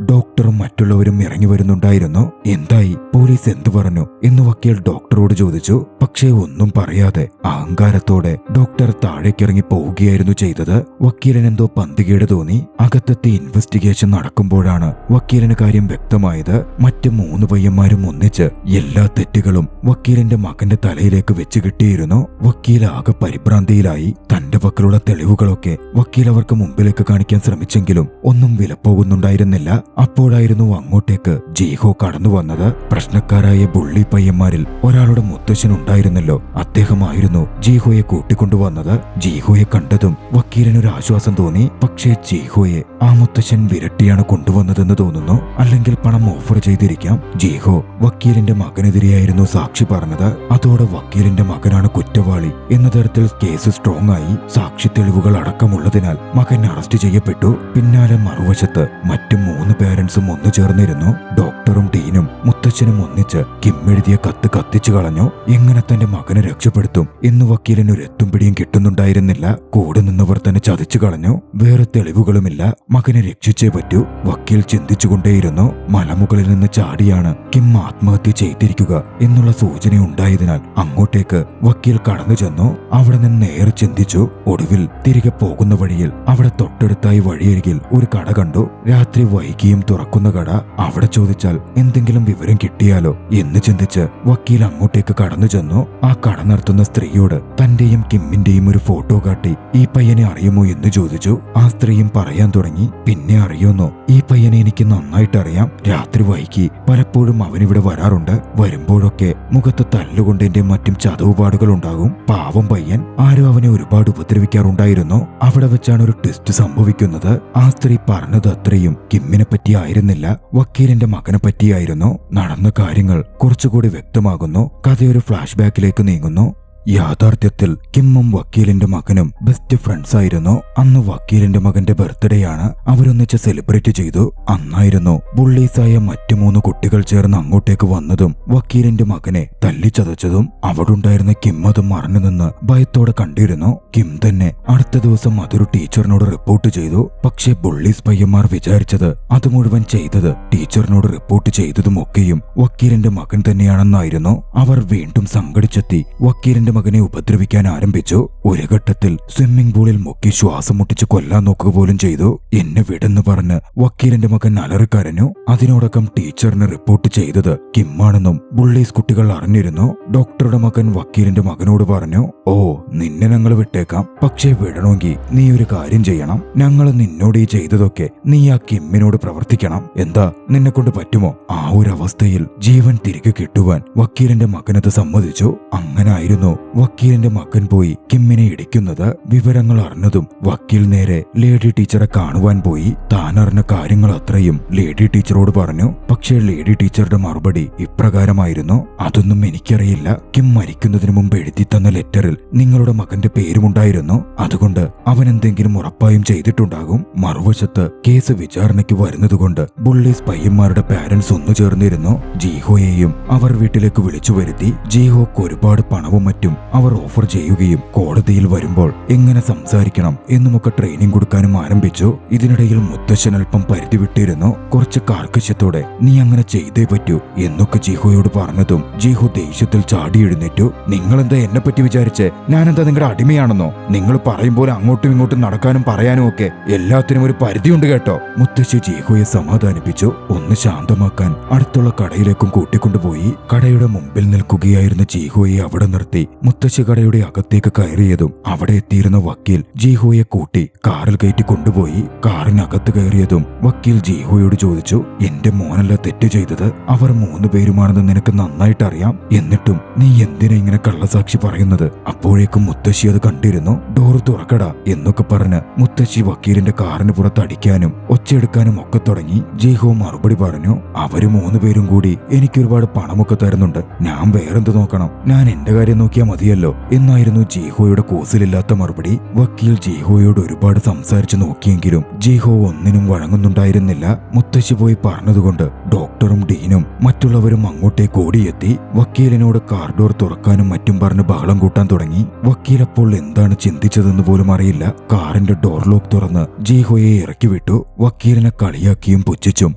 ഡോക്ടറും മറ്റുള്ളവരും ഇറങ്ങി വരുന്നുണ്ടായിരുന്നു. എന്തായി, പോലീസ് എന്തു പറഞ്ഞു എന്ന് വക്കീൽ ഡോക്ടറോട് ചോദിച്ചു. പക്ഷേ ഒന്നും പറയാതെ അഹങ്കാരത്തോടെ ഡോക്ടർ താഴേക്കിറങ്ങി പോവുകയായിരുന്നു ചെയ്തത്. വക്കീലിന് എന്തോ പന്തികേട് തോന്നി. അകത്തെത്തി ഇൻവെസ്റ്റിഗേഷൻ നടക്കുമ്പോഴാണ് വക്കീലിന് കാര്യം വ്യക്തമായത്. മറ്റ് 3 പയ്യന്മാരും ഒന്നിച്ച് എല്ലാ തെറ്റുകളും വക്കീലിന്റെ മകന്റെ തലയിലേക്ക് വെച്ച് കിട്ടിയിരുന്നു. വക്കീൽ ആകെ പരിഭ്രാന്തിയിലായി. തന്റെ പക്കലുള്ള തെളിവുകളൊക്കെ വക്കീൽ അവർക്ക് മുമ്പിലേക്ക് കാണിക്കാൻ ശ്രമിച്ചെങ്കിലും ഒന്നും വിലപ്പോകുന്നുണ്ടായിരുന്നില്ല. അപ്പോഴായിരുന്നു അങ്ങോട്ടേക്ക് ജീഹോ കടന്നു വന്നത്. പ്രശ്നക്കാരായ ബുള്ളി പയ്യന്മാരിൽ ഒരാളുടെ മുത്തശ്ശൻ ഉണ്ടായിരുന്നല്ലോ, അദ്ദേഹമായിരുന്നു ജീഹോയെ കൂട്ടിക്കൊണ്ടുവന്നത്. ജീഹോയെ കണ്ടതും വക്കീലിനൊരു ആശ്വാസം തോന്നി. പക്ഷേ ജീഹോയെ ആ മുത്തശ്ശൻ വിരട്ടിയാണ് കൊണ്ടുവന്നതെന്ന് തോന്നുന്നു. അല്ലെങ്കിൽ പണം ഓഫർ ചെയ്തിരിക്കാം. ജീഹോ വക്കീലിന്റെ മകനെതിരെയായിരുന്നു സാക്ഷി പറഞ്ഞത്. അതോടെ വക്കീലിന്റെ മകനാണ് കുറ്റവാളി എന്ന തരത്തിൽ കേസ് സ്ട്രോങ് ആയി. സാക്ഷി തെളിവുകൾ അടക്കമുള്ളതിനാൽ മകൻ അറസ്റ്റ് ചെയ്യപ്പെട്ടു. പിന്നാലെ മറുവശത്ത് മറ്റു 3 പേരന്റ്സും ഒന്നു ചേർന്നിരുന്നു. ഡോക്ടറും ഡീനും മുത്തച്ഛനും ഒന്നിച്ച് കിം എഴുതിയ കത്ത് കത്തിച്ചു കളഞ്ഞു. എങ്ങനെ തന്റെ മകനെ രക്ഷപ്പെടുത്തും എന്ന് വക്കീലിന് ഒരു എത്തും പിടിയും കിട്ടുന്നുണ്ടായിരുന്നില്ല. കൂടെ നിന്നവർ തന്നെ ചതിച്ചു കളഞ്ഞു. വേറെ തെളിവുകളുമില്ല. മകനെ രക്ഷിച്ചേ പറ്റൂ. വക്കീൽ ചിന്തിച്ചുകൊണ്ടേയിരുന്നു. മലമുകളിൽ നിന്ന് ചാടിയാണ് കിം ആത്മഹത്യ ചെയ്തിരിക്കുക എന്നുള്ള സൂചന ഉണ്ടായതിനാൽ അങ്ങോട്ടേക്ക് വക്കീൽ കടന്നു ചെന്നു. അവിടെ നിന്ന് നേരെ ചിന്തിച്ചു. ഒടുവിൽ തിരികെ പോകുന്ന വഴിയിൽ അവിടെ തൊട്ടടുത്തായി വഴിയരികിൽ ഒരു കട കണ്ടു. രാത്രി വൈകിയും തുറക്കുന്ന കട. അവിടെ ചോദിച്ചാൽ എന്തെങ്കിലും വിവരം കിട്ടിയാലോ എന്ന് ചിന്തിച്ച് വക്കീൽ അങ്ങോട്ടേക്ക് കടന്നു ചെന്നു. ആ കട നടത്തുന്ന സ്ത്രീയോട് തന്റെയും കിമ്മിന്റെയും ഒരു ഫോട്ടോ കാട്ടി ഈ പയ്യനെ അറിയുമോ എന്ന് ചോദിച്ചു. ആ സ്ത്രീയും പറയാൻ തുടങ്ങി. പിന്നെ അറിയുന്നോ, ഈ പയ്യനെ എനിക്ക് നന്നായിട്ട് അറിയാം. രാത്രി വൈകി പലപ്പോഴും അവനിവിടെ വരാറുണ്ട്. വരുമ്പോഴൊക്കെ മുഖത്ത് തല്ലുകൊണ്ടതിന്റെ മറ്റും ചതവുപാടുകൾ ഉണ്ടാകും. പാവം പയ്യൻ. ആരും അവനെ ഒരുപാട് ഉപദ്രവിക്കാറുണ്ടായിരുന്നു. അവിടെ വെച്ചാണ് ഒരു ട്വിസ്റ്റ് സംഭവിക്കുന്നത്. ആ സ്ത്രീ പറഞ്ഞത് അത്രയും കിമ്മിനെ പറ്റി ആയിരുന്നില്ല, വക്കീലിന്റെ മകനെ പറ്റിയായിരുന്നു. നടന്ന കാര്യങ്ങൾ കുറച്ചുകൂടി വ്യക്തമാകുന്നു. കഥയൊരു ഫ്ലാഷ് ബാക്കിലേക്ക് നീങ്ങുന്നു. യാഥാർത്ഥ്യത്തിൽ കിമ്മും വക്കീലിന്റെ മകനും ബെസ്റ്റ് ഫ്രണ്ട്സ് ആയിരുന്നു. അന്ന് വക്കീലിന്റെ മകന്റെ ബർത്ത്ഡേ ആണ്. അവരൊന്നിച്ച് സെലിബ്രേറ്റ് ചെയ്തു. അന്നായിരുന്നു ബുള്ളീസായ മറ്റു 3 കുട്ടികൾ ചേർന്ന് അങ്ങോട്ടേക്ക് വന്നതും വക്കീലിന്റെ മകനെ തല്ലിച്ചതച്ചതും. അവിടുണ്ടായിരുന്ന കിം അത് മറഞ്ഞു നിന്ന് ഭയത്തോടെ കണ്ടിരുന്നു. കിം തന്നെ അടുത്ത ദിവസം അതൊരു ടീച്ചറിനോട് റിപ്പോർട്ട് ചെയ്തു. പക്ഷേ ബുള്ളീസ് പയ്യന്മാർ വിചാരിച്ചത് അത് മുഴുവൻ ചെയ്തത് ടീച്ചറിനോട് റിപ്പോർട്ട് ചെയ്തതുമൊക്കെയും വക്കീലിന്റെ മകൻ തന്നെയാണെന്നായിരുന്നു. അവർ വീണ്ടും സംഘടിച്ചെത്തി വക്കീലിന്റെ മകനെ ഉപദ്രവിക്കാൻ ആരംഭിച്ചു. ഒരു ഘട്ടത്തിൽ സ്വിമ്മിംഗ് പൂളിൽ മുക്കി ശ്വാസം മുട്ടിച്ച് കൊല്ലാൻ നോക്കുക പോലും ചെയ്തു. എന്നെ വിടെന്ന് പറഞ്ഞ് വക്കീലിന്റെ മകൻ അലറിക്കരഞ്ഞു. അതിനോടകം ടീച്ചറിന് റിപ്പോർട്ട് ചെയ്തത് കിമ്മാണെന്നും ബുള്ളീസ് കുട്ടികൾ അറിഞ്ഞിരുന്നു. ഡോക്ടറുടെ മകൻ വക്കീലിന്റെ മകനോട് പറഞ്ഞു, ഓ നിന്നെ ഞങ്ങൾ വിട്ടേക്കാം, പക്ഷേ വിടണമെങ്കിൽ നീ ഒരു കാര്യം ചെയ്യണം. ഞങ്ങൾ നിന്നോട് ഈ ചെയ്തതൊക്കെ നീ ആ കിമ്മിനോട് പ്രവർത്തിക്കണം. എന്താ നിന്നെ കൊണ്ട് പറ്റുമോ? ആ ഒരു അവസ്ഥയിൽ ജീവൻ തിരികെ കിട്ടുവാൻ വക്കീലിന്റെ മകനത് സമ്മതിച്ചു. അങ്ങനായിരുന്നു വക്കീലിന്റെ മകൻ പോയി കിമ്മിനെ ഇടിക്കുന്നത്. വിവരങ്ങൾ അറിഞ്ഞതും വക്കീൽ നേരെ ലേഡി ടീച്ചറെ കാണുവാൻ പോയി. താൻ അറിഞ്ഞ കാര്യങ്ങൾ അത്രയും ലേഡി ടീച്ചറോട് പറഞ്ഞു. പക്ഷേ ലേഡി ടീച്ചറുടെ മറുപടി ഇപ്രകാരമായിരുന്നു, അതൊന്നും എനിക്കറിയില്ല. കിം മരിക്കുന്നതിന് മുമ്പ് എഴുതി തന്ന ലെറ്ററിൽ നിങ്ങളുടെ മകന്റെ പേരുമുണ്ടായിരുന്നു. അതുകൊണ്ട് അവൻ എന്തെങ്കിലും ഉറപ്പായും ചെയ്തിട്ടുണ്ടാകും. മറുവശത്ത് കേസ് വിചാരണയ്ക്ക് വരുന്നതുകൊണ്ട് ബുള്ളീസ് പയ്യന്മാരുടെ പാരന്റ്സ് ഒന്നു ചേർന്നിരുന്നു. ജീഹോയെയും അവർ വീട്ടിലേക്ക് വിളിച്ചു വരുത്തി. ജീഹോക്ക് ഒരുപാട് പണവും മറ്റും അവർ ഓഫർ ചെയ്യുകയും കോടതിയിൽ വരുമ്പോൾ എങ്ങനെ സംസാരിക്കണം എന്നുമൊക്കെ ട്രെയിനിങ് കൊടുക്കാനും ആരംഭിച്ചു. ഇതിനിടയിൽ മുത്തശ്ശൻ അല്പം പരിധി വിട്ടിരുന്നു. കുറച്ച് കാർക്കശ്യത്തോടെ നീ അങ്ങനെ ചെയ്തേ പറ്റൂ എന്നൊക്കെ ജീഹോയോട് പറഞ്ഞതും ജീഹോ ദേഷ്യത്തിൽ ചാടി എഴുന്നേറ്റു. നിങ്ങളെന്താ എന്നെ പറ്റി വിചാരിച്ചേ? ഞാനെന്താ നിങ്ങളുടെ അടിമയാണെന്നോ? നിങ്ങൾ പറയും പോലെ അങ്ങോട്ടും ഇങ്ങോട്ടും നടക്കാനും പറയാനും ഒക്കെ എല്ലാത്തിനും ഒരു പരിധിയുണ്ട് കേട്ടോ. മുത്തശ്ശി ജീഹോയെ സമാധാനിപ്പിച്ചു. ഒന്ന് ശാന്തമാക്കാൻ അടുത്തുള്ള കടയിലേക്കും കൂട്ടിക്കൊണ്ടുപോയി. കടയുടെ മുമ്പിൽ നിൽക്കുകയായിരുന്ന ജീഹോയെ അവിടെ നിർത്തി. മുത്തശ്ശി കടയുടെ അകത്തേക്ക് കയറിയതും അവിടെ എത്തിയിരുന്ന വക്കീൽ ജീഹോയെ കൂട്ടി കാറിൽ കയറ്റി കൊണ്ടുപോയി. കാറിനകത്ത് കയറിയതും വക്കീൽ ജീഹോയോട് ചോദിച്ചു, എന്റെ മോനല്ല തെറ്റ് ചെയ്തത്, അവർ 3 പേരുമാണെന്ന് നിനക്ക് നന്നായിട്ട് അറിയാം, എന്നിട്ടും നീ എന്തിനാ ഇങ്ങനെ കള്ളസാക്ഷി പറയുന്നത്? അപ്പോഴേക്കും മുത്തശ്ശി അത് കണ്ടിരുന്നു. ഡോറ് തുറക്കടാ എന്നൊക്കെ പറഞ്ഞ് മുത്തശ്ശി വക്കീലിന്റെ കാറിന് പുറത്ത് അടിക്കാനും ഒച്ചയെടുക്കാനും ഒക്കെ തുടങ്ങി. ജീഹോ മറുപടി പറഞ്ഞു, അവര് 3 പേരും കൂടി എനിക്ക് ഒരുപാട് പണമൊക്കെ തരുന്നുണ്ട്, ഞാൻ വേറെന്ത് നോക്കണം, ഞാൻ എന്റെ കാര്യം നോക്കിയാൽ മതിയല്ലോ എന്നായിരുന്നു ജീഹോയുടെ കൂസിലില്ലാത്ത മറുപടി. വക്കീൽ ജീഹോയോട് ഒരുപാട് സംസാരിച്ചു നോക്കിയെങ്കിലും ജീഹോ ഒന്നിനും വഴങ്ങുന്നുണ്ടായിരുന്നില്ല. മുത്തശ്ശി പോയി പറഞ്ഞതുകൊണ്ട് ഡോക്ടറും ഡീനും മറ്റുള്ളവരും അങ്ങോട്ടേക്ക് ഓടിയെത്തി. വക്കീലിനോട് കാർ ഡോർ തുറക്കാനും മറ്റും പറഞ്ഞ് ബഹളം കൂട്ടാൻ തുടങ്ങി. വക്കീൽ അപ്പോൾ എന്താണ് ചിന്തിച്ചതെന്ന് പോലും അറിയില്ല. കാറിന്റെ ഡോർ ലോക്ക് തുറന്ന് ജീഹോയെ ഇറക്കി വിട്ടു. വക്കീലിനെ കളിയാക്കിയും പുച്ഛിച്ചും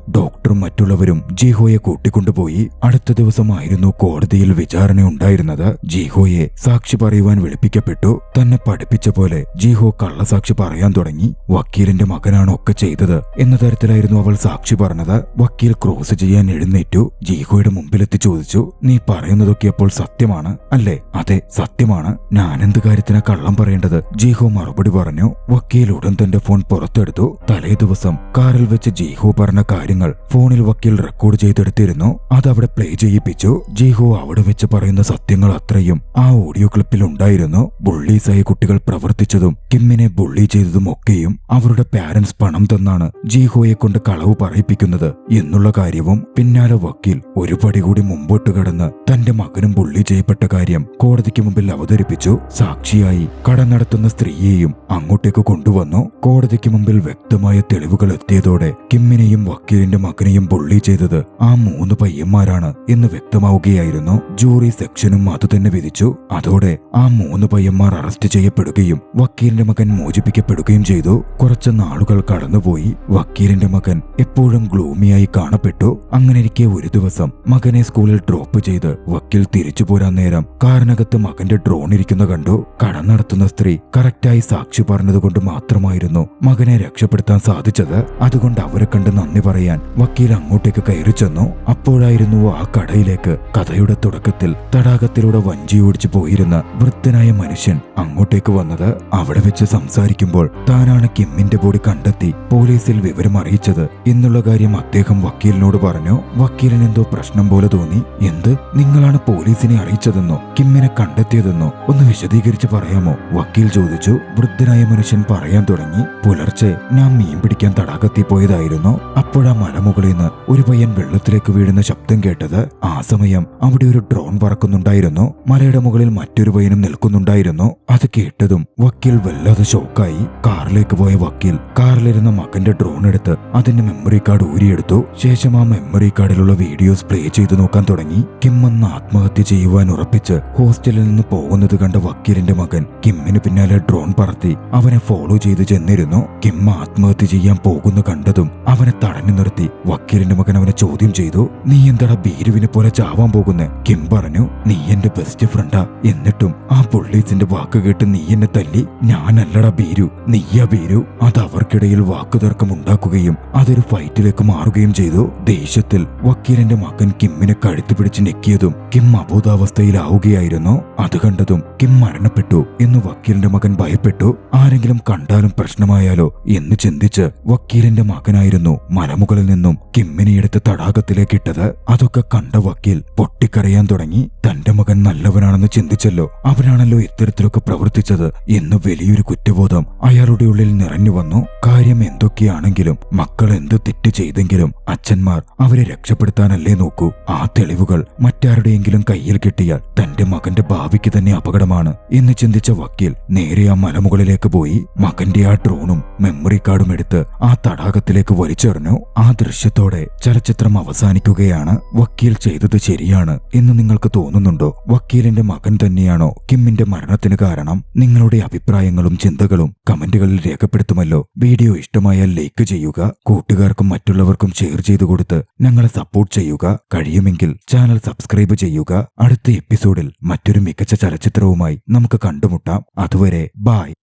ഡോക്ടറും മറ്റുള്ളവരും ജീഹോയെ കൂട്ടിക്കൊണ്ടുപോയി. അടുത്ത ദിവസമായിരുന്നു കോടതിയിൽ വിചാരണ ഉണ്ടായിരുന്നത്. ജീഹോയെ സാക്ഷി പറയുവാൻ വിളിപ്പിക്കപ്പെട്ടു. തന്നെ പഠിപ്പിച്ച പോലെ ജീഹോ കള്ളസാക്ഷി പറയാൻ തുടങ്ങി. വക്കീലിന്റെ മകനാണ് ഒക്കെ ചെയ്തത് എന്ന തരത്തിലായിരുന്നു അവൾ സാക്ഷി പറഞ്ഞത്. വക്കീൽ ക്രോസ് ചെയ്യാൻ എഴുന്നേറ്റു. ജീഹോയുടെ മുമ്പിലെത്തി ചോദിച്ചു, നീ പറയുന്നതൊക്കെ അപ്പോൾ സത്യമാണ് അല്ലേ? അതെ, സത്യമാണ്. ഞാനെന്ത് കാര്യത്തിനാ കള്ളം പറയേണ്ടത്? ജീഹോ മറുപടി പറഞ്ഞു. വക്കീൽ ഉടൻ തന്റെ ഫോൺ പുറത്തെടുത്തു. തലേ ദിവസം കാറിൽ വെച്ച് ജീഹോ പറഞ്ഞ കാര്യങ്ങൾ ഫോണിൽ വക്കീൽ റെക്കോർഡ് ചെയ്തെടുത്തിരുന്നു. അതവിടെ പ്ലേ ചെയ്യിപ്പിച്ചു. ജീഹോ അവിടെ വെച്ച് പറയുന്ന സത്യങ്ങൾ അത്രയും ആ ഓഡിയോ ക്ലിപ്പിൽ ഉണ്ടായിരുന്നു. ബുള്ളീസായ കുട്ടികൾ പ്രവർത്തിച്ചതും കിമ്മിനെ ബുള്ളി ചെയ്തതും ഒക്കെയും അവരുടെ പാരന്റ്സ് പണം തന്നാണ് ജീഹോയെ കൊണ്ട് കളവ് പറയിപ്പിക്കുന്നത് എന്നുള്ള കാര്യവും. പിന്നാലെ വക്കീൽ ഒരു പടി കൂടി മുമ്പോട്ട് കടന്ന് തന്റെ മകനും ബുള്ളി ചെയ്യപ്പെട്ട കാര്യം കോടതിക്ക് മുമ്പിൽ അവതരിപ്പിച്ചു. സാക്ഷിയായി കട നടത്തുന്ന സ്ത്രീയെയും അങ്ങോട്ടേക്ക് കൊണ്ടുവന്നു. കോടതിക്ക് മുമ്പിൽ വ്യക്തമായ തെളിവുകൾ എത്തിയതോടെ കിമ്മിനെയും വക്കീലിന്റെ മകനെയും ബുള്ളി ചെയ്തത് ആ 3 പയ്യന്മാരാണ് എന്ന് വ്യക്തമാവുകയായിരുന്നു. ജൂറി സെക്ഷനും അതുതന്നെ വിധിച്ചു. അതോടെ ആ 3 പയ്യന്മാർ അറസ്റ്റ് ചെയ്യപ്പെടുകയും വക്കീലിന്റെ മകൻ മോചിപ്പിക്കപ്പെടുകയും ചെയ്തു. കുറച്ച് നാളുകൾ കടന്നുപോയി. വക്കീലിന്റെ മകൻ എപ്പോഴും ഗ്ലൂമിയായി കാണപ്പെട്ടു. അങ്ങനെയിരിക്കെ ഒരു ദിവസം മകനെ സ്കൂളിൽ ഡ്രോപ്പ് ചെയ്ത് വക്കീൽ തിരിച്ചു പോരാൻ നേരം കാറിനകത്ത് മകന്റെ ഡ്രോൺ ഇരിക്കുന്ന കണ്ടു. കട നടത്തുന്ന സ്ത്രീ കറക്റ്റായി സാക്ഷി പറഞ്ഞതുകൊണ്ട് മാത്രമായിരുന്നു മകനെ രക്ഷപ്പെടുത്താൻ സാധിച്ചത്. അതുകൊണ്ട് അവരെ കണ്ട് നന്ദി പറയാൻ വക്കീൽ അങ്ങോട്ടേക്ക് കയറി ചെന്നു. അപ്പോഴായിരുന്നു ആ കടയിലേക്ക് കഥയുടെ തുടക്കത്തിൽ തടാകത്തിലൂടെ വഞ്ചി ഓടിച്ചു പോയിരുന്ന വൃദ്ധനായ മനുഷ്യൻ അങ്ങോട്ടേക്ക് വന്നത്. അവിടെ വെച്ച് സംസാരിക്കുമ്പോൾ താനാണ് കിമ്മിന്റെ ബോഡി കണ്ടെത്തി പോലീസിൽ വിവരം അറിയിച്ചത് എന്നുള്ള കാര്യം അദ്ദേഹം വക്കീലിനോട് പറഞ്ഞു. വക്കീലിന് എന്തോ പ്രശ്നം പോലെ തോന്നി. എന്ത്, നിങ്ങളാണ് പോലീസിനെ അറിയിച്ചതെന്നോ കിമ്മിനെ കണ്ടെത്തിയതെന്നോ ഒന്ന് വിശദീകരിച്ച് പറയാമോ? വക്കീൽ ചോദിച്ചു. വൃദ്ധനായ മനുഷ്യൻ പറയാൻ തുടങ്ങി. പുലർച്ചെ ഞാൻ മീൻ പിടിക്കാൻ തടാകത്തിൽ പോയതായിരുന്നു. അപ്പോഴാ മലമുകളിൽ നിന്ന് ഒരു പയ്യൻ വെള്ളത്തിലേക്ക് വീഴുന്ന ശബ്ദം കേട്ടത്. ആ സമയം അവിടെ ഒരു ഡ്രോൺ പറക്കുന്നുണ്ടായിരുന്നു. മലയുടെ മുകളിൽ മറ്റൊരു പയ്യനും നിൽക്കുന്നുണ്ടായിരുന്നു. അത് കേട്ടതും വക്കീൽ വല്ലാതെ ഷോക്കായി. കാറിലേക്ക് പോയ വക്കീൽ കാറിലിരുന്ന മകന്റെ ഡ്രോൺ എടുത്ത് അതിന്റെ മെമ്മറി കാർഡ് ഊരിയെടുത്തു. ശേഷം ആ മെമ്മറി കാർഡിലുള്ള വീഡിയോസ് പ്ലേ ചെയ്തു നോക്കാൻ തുടങ്ങി. കിമ്മെന്ന് ആത്മഹത്യ ചെയ്യുവാൻ ഉറപ്പിച്ച് ഹോസ്റ്റലിൽ നിന്ന് പോകുന്നത് കണ്ട വക്കീലിന്റെ മകൻ കിമ്മിന് പിന്നാലെ ഡ്രോൺ പറത്തി അവനെ ഫോളോ ചെയ്ത് ചെന്നിരുന്നു. കിം ആത്മഹത്യ ചെയ്യാൻ പോകുന്ന കണ്ടതും അവനെ തടഞ്ഞു നിർത്തി വക്കീലിന്റെ മകൻ അവനെ ചോദ്യം ചെയ്തു. നീ എന്താടാ ബീരുവിനെ പോലെ ചാവാൻ പോകുന്നേ? കിം പറഞ്ഞു, നീ എന്റെ ബെസ്റ്റ് ഫ്രണ്ടാ, എന്നിട്ടും ആ പോലീസിന്റെ വാക്ക് കേട്ട് നീ എന്നെ തല്ലി. ഞാനല്ലടാ ബീരു, നീയാ ബീരു. അത് അവർക്കിടയിൽ വാക്കുതർക്കം ഉണ്ടാക്കുകയും അതൊരു ഫൈറ്റിലേക്ക് മാറുകയും ചെയ്തു. ദേഷ്യത്തിൽ വക്കീലിന്റെ മകൻ കിമ്മിനെ കഴുത്തു പിടിച്ച് ഞെക്കിയതും കിം അബോധാവസ്ഥയിലാവുകയായിരുന്നു. അത് കണ്ടതും കിം മരണപ്പെട്ടു എന്ന് വക്കീലിന്റെ മകൻ ഭയപ്പെട്ടു. ആരെങ്കിലും കണ്ടാലും പ്രശ്നമായാലോ എന്ന് ചിന്തിച്ച് വക്കീലിന്റെ മകനായിരുന്നു മലമുകളിൽ നിന്നും കിമ്മിനെ എടുത്ത് തടാകത്തിലേക്ക് ഇട്ടത്. അതൊക്കെ കണ്ട വക്കീൽ പൊട്ടിക്കരയാൻ തുടങ്ങി. തന്റെ മകൻ നല്ലവനാണെന്ന് ചിന്തിച്ചല്ലോ, അവനാണല്ലോ ഇത്തരത്തിലൊക്കെ പ്രവർത്തിച്ചത് എന്ന് വലിയൊരു കുറ്റബോധം അയാളുടെ ഉള്ളിൽ നിറഞ്ഞു വന്നു. കാര്യം എന്തൊക്കെയാണെങ്കിലും മക്കൾ എന്ത് തെറ്റ് ചെയ്തെങ്കിലും അച്ഛന്മാർ അവരെ രക്ഷപ്പെടുത്താനല്ലേ നോക്കൂ. ആ തെളിവുകൾ മറ്റാരുടെയെങ്കിലും കയ്യിൽ കിട്ടിയാൽ തന്റെ മകന്റെ ഭാവിക്ക് തന്നെ അപകടമാണ് എന്ന് ചിന്തിച്ച വക്കീൽ നേരെ ആ മലമുകളിലേക്ക് പോയി. മകന്റെ ആ ഡ്രോണും മെമ്മറി കാർഡും എടുത്ത് ആ തടാകത്തിലേക്ക് വലിച്ചെറിഞ്ഞു. ആ ദൃശ്യത്തോടെ ചലച്ചിത്രം അവസാനിക്കുകയാണ്. വക്കീൽ ചെയ്തത് ശരിയാണ് എന്ന് നിങ്ങൾക്ക് തോന്നുന്നുണ്ടോ? വക്കീലിന്റെ മകൻ തന്നെയാണോ കിമ്മിന്റെ മരണത്തിന് കാരണം? നിങ്ങളുടെ അഭിപ്രായങ്ങളും ചിന്തകളും കമന്റുകളിൽ രേഖപ്പെടുത്തുമല്ലോ. വീഡിയോ ഇഷ്ടമായാൽ ലൈക്ക് ചെയ്യുക, കൂട്ടുകാർക്കും മറ്റുള്ളവർക്കും ഷെയർ ചെയ്തു കൊടുത്ത് ഞങ്ങളെ സപ്പോർട്ട് ചെയ്യുക. കഴിയുമെങ്കിൽ ചാനൽ സബ്സ്ക്രൈബ് ചെയ്യുക. അടുത്ത എപ്പിസോഡിൽ മറ്റൊരു മികച്ച ചലച്ചിത്ര ചിത്രവുമായി നമുക്ക് കണ്ടുമുട്ടാം. അതുവരെ ബായ്.